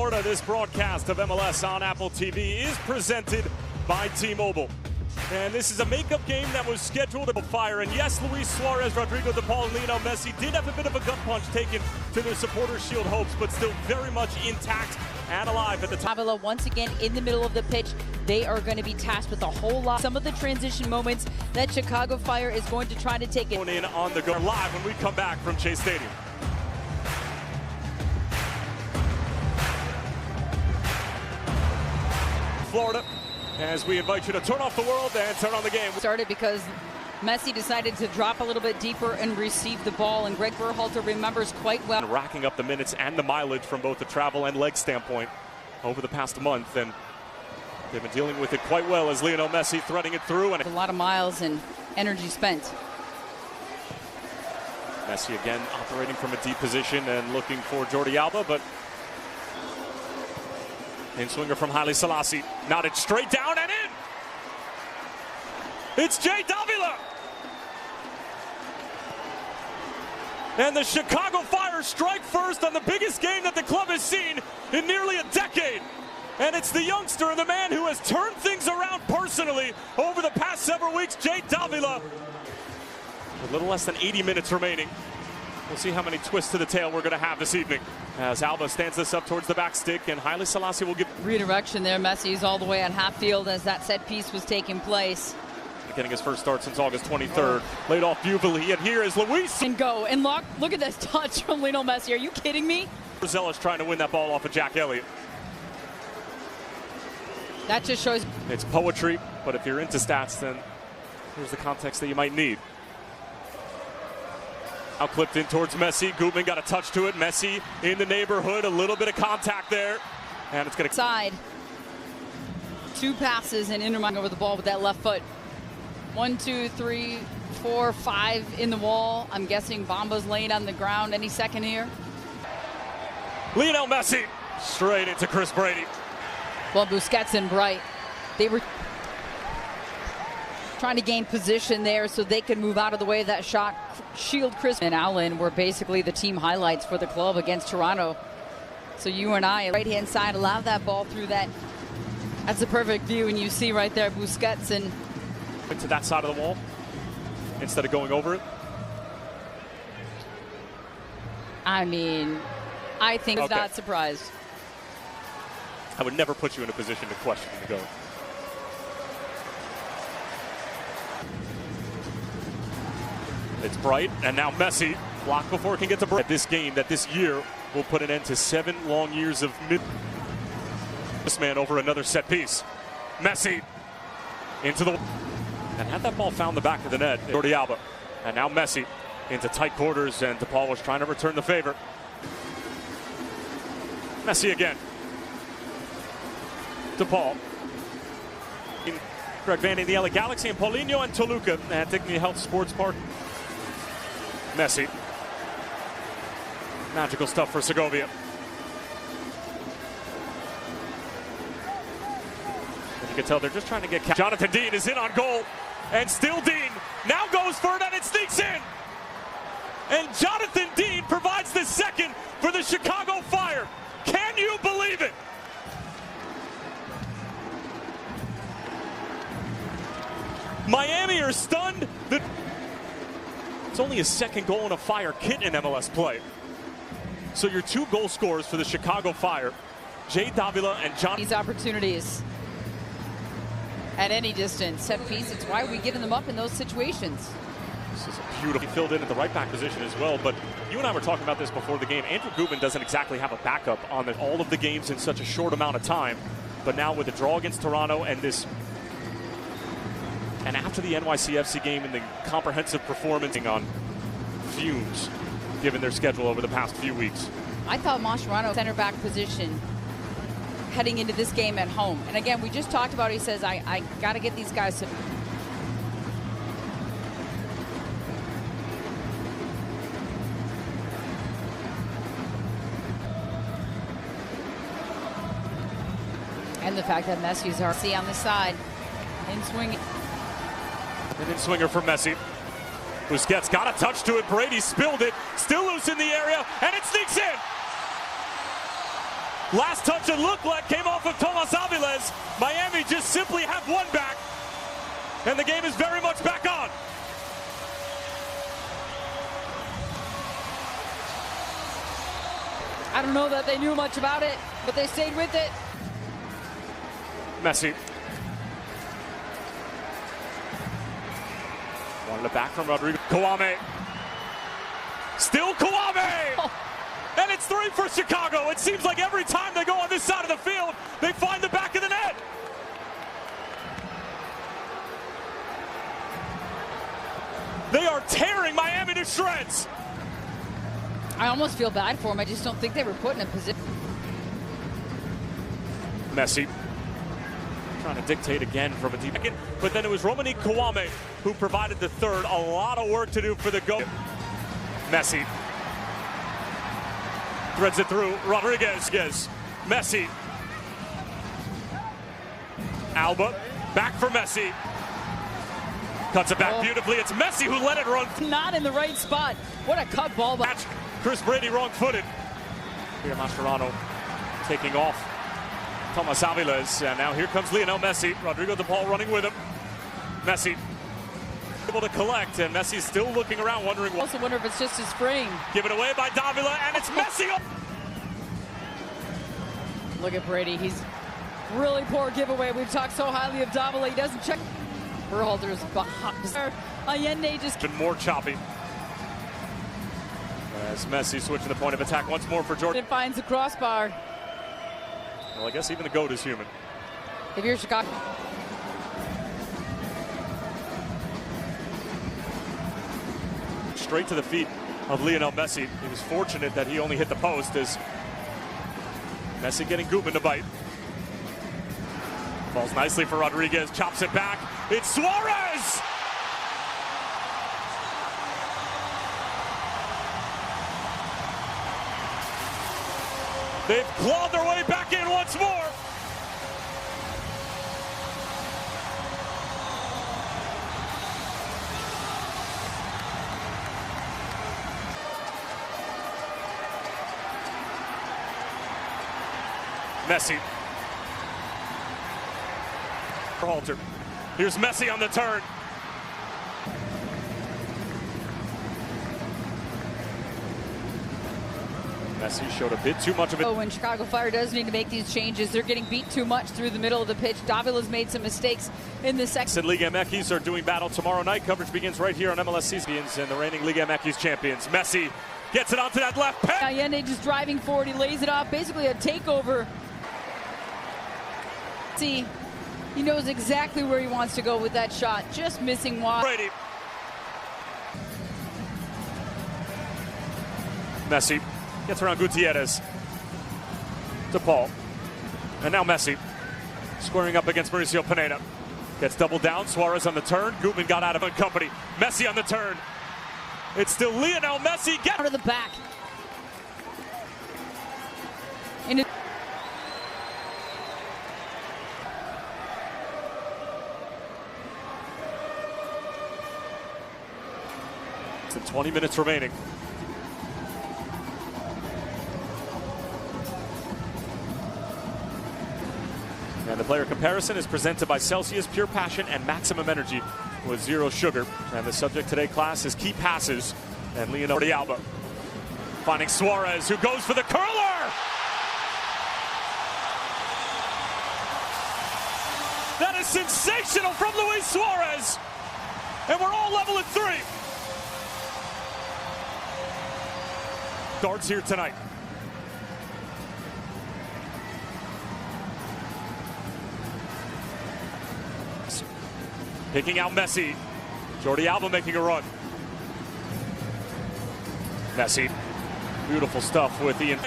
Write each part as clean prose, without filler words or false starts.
Florida. This broadcast of MLS on Apple TV is presented by T-Mobile. And this is a makeup game that was scheduled to fire. And yes, Luis Suarez, Rodrigo De Paul, and Lionel Messi did have a bit of a gut punch taken to their Supporters Shield hopes, but still very much intact and alive at the top. Davila once again in the middle of the pitch. They are going to be tasked with a whole lot. Some of the transition moments that Chicago Fire is going to try to take it. In on the go live when we come back from Chase Stadium. Florida, as we invite you to turn off the world and turn on the game. Started because Messi decided to drop a little bit deeper and receive the ball, and Greg Berhalter remembers quite well. Racking up the minutes and the mileage from both the travel and leg standpoint over the past month, and they've been dealing with it quite well as Lionel Messi threading it through. And a lot of miles and energy spent. Messi again operating from a deep position and looking for Jordi Alba, but in-swinger from Haile Selassie, knotted straight down and in. It's Jay Davila. And the Chicago Fire strike first on the biggest game that the club has seen in nearly a decade. And it's the youngster and the man who has turned things around personally over the past several weeks, Jay Davila. A little less than 80 minutes remaining. We'll see how many twists to the tail we're going to have this evening as Alba stands this up towards the back stick, and Haile Selassie will give redirection there. Messi's all the way on half field as that set piece was taking place. Getting his first start since August 23rd. Laid off beautifully, and here is Luis. And go, and look at this touch from Lionel Messi. Are you kidding me? Zealous trying to win that ball off of Jack Elliott. That just shows it's poetry, but if you're into stats, then here's the context that you might need. Out clipped in towards Messi. Gutman got a touch to it. Messi in the neighborhood. A little bit of contact there. And it's going to side. Two passes and Inter over the ball with that left foot. 1, 2, 3, 4, 5 in the wall. I'm guessing Bamba's laying on the ground any second here. Lionel Messi straight into Chris Brady. Well, Busquets and Bright, they were trying to gain position there so they could move out of the way of that shot. Shield Chris and Allen were basically the team highlights for the club against Toronto. So you and I, right hand side, allow that ball through that. That's a perfect view, and you see right there Busquets and to that side of the wall instead of going over it. I mean, I think okay. Not surprised. I would never put you in a position to question the goal. It's Bright, and now Messi blocked before it can get to Bright. This game, that this year will put an end to 7 long years of this man over another set piece. Messi into the and had that ball found the back of the net. Jordi Alba, and now Messi into tight quarters, and De Paul was trying to return the favor. Messi again. De Paul. Greg Van in the LA Galaxy, and Paulinho and Toluca at Dignity Health Sports Park. Messi. Magical stuff for Segovia. And you can tell they're just trying to get Jonathan Dean is in on goal, and still Dean now goes for it, and it sneaks in. And Jonathan Dean provides the second for the Chicago Fire. Can you believe it? Miami are stunned. It's only his second goal in a Fire kit in MLS play. So your 2 goal scorers for the Chicago Fire, Jay Davila and John. These opportunities at any distance, set piece. It's why we're giving them up in those situations. This is a beautiful filled in at the right back position as well. But you and I were talking about this before the game. Andrew Gutman doesn't exactly have a backup on all of the games in such a short amount of time. But now with the draw against Toronto and this. And after the NYCFC game and the comprehensive performance on fumes, given their schedule over the past few weeks. I thought Mascherano center back position heading into this game at home. And again, we just talked about it. He says, I got to get these guys to. And the fact that Messi's RC on the side in swinging. An in-swinger for Messi. Busquets got a touch to it. Brady spilled it. Still loose in the area, and it sneaks in. Last touch, it looked like, came off of Tomas Aviles. Miami just simply have one back, and the game is very much back on. I don't know that they knew much about it, but they stayed with it. Messi. Wanted it back from Rodrigo. Kouame. Still Kouame! Oh. And it's 3 for Chicago. It seems like every time they go on this side of the field, they find the back of the net. They are tearing Miami to shreds. I almost feel bad for them. I just don't think they were put in a position. Messi trying to dictate again from a deep second, but then it was Romanique Kouame who provided the third. A lot of work to do for the goal. Messi threads it through. Rodriguez. Messi. Alba back for Messi. Cuts it back beautifully. It's Messi who let it run. Not in the right spot. What a cut ball. Match. Chris Brady wrong-footed. Here Mascherano taking off. Tomas Aviles, and now here comes Lionel Messi. Rodrigo de Paul running with him. Messi able to collect, and Messi's still looking around, wondering what. I also wonder if it's just his frame. Given away by Davila, and it's Messi. Look at Brady. He's really poor giveaway. We've talked so highly of Davila. He doesn't check. Berhalter's behind. Allende just been more choppy. As Messi switching the point of attack once more for Jordan. It finds the crossbar. Well, I guess even the GOAT is human. If you're Chicago. Straight to the feet of Lionel Messi. He was fortunate that he only hit the post as Messi getting Gutman to bite. Falls nicely for Rodriguez, chops it back. It's Suarez! They've clawed their way back in once more. Messi. Halter. Here's Messi on the turn. Messi showed a bit too much of it. Oh, when Chicago Fire does need to make these changes, they're getting beat too much through the middle of the pitch. Davila's made some mistakes in the second. Liga MX are doing battle tomorrow night. Coverage begins right here on MLS Seasons and the reigning Liga MX champions. Messi gets it onto that left pass. Allende just driving forward. He lays it off. Basically a takeover. See, he knows exactly where he wants to go with that shot. Just missing wide. Brady. Messi gets around Gutierrez. To Paul. And now Messi squaring up against Mauricio Pineda. Gets doubled down. Suarez on the turn. Gutman got out of company. Messi on the turn. It's still Lionel Messi. Out of the back. And it's 20 minutes remaining. And the player comparison is presented by Celsius Pure Passion and Maximum Energy with zero sugar. And the subject today, class, is key passes. And Leonardo Alba finding Suarez, who goes for the curler. That is sensational from Luis Suarez. And we're all level at 3. Darts here tonight. Picking out Messi. Jordi Alba making a run. Messi. Beautiful stuff with Ian.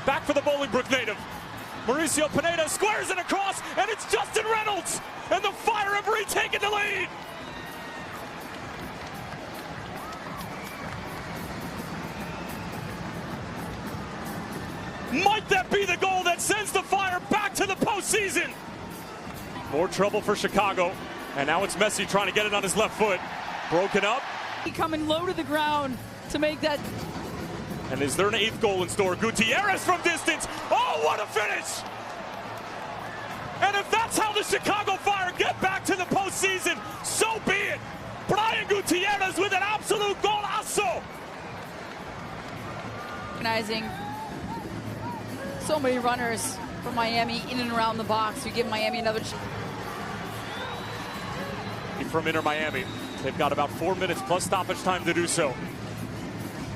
Back for the Bolingbrook native. Mauricio Pineda squares it across, and it's Justin Reynolds. And the Fire have retaken the lead. Might that be the goal that sends the Fire back to the postseason? More trouble for Chicago. And now it's Messi trying to get it on his left foot. Broken up. Coming low to the ground to make that. And is there an 8th goal in store? Gutierrez from distance. Oh, what a finish! And if that's how the Chicago Fire get back to the postseason, so be it. Brian Gutierrez with an absolute golazo. Recognizing so many runners from Miami in and around the box. We give Miami another chance. From Inter Miami, they've got about 4 minutes plus stoppage time to do so.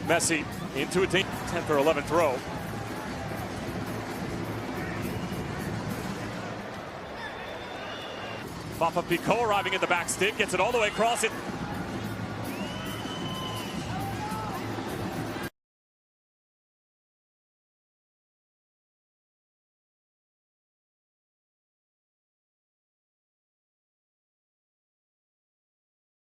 Messi into a 10th or 11th row. Papa Pico arriving at the back stick, gets it all the way across it.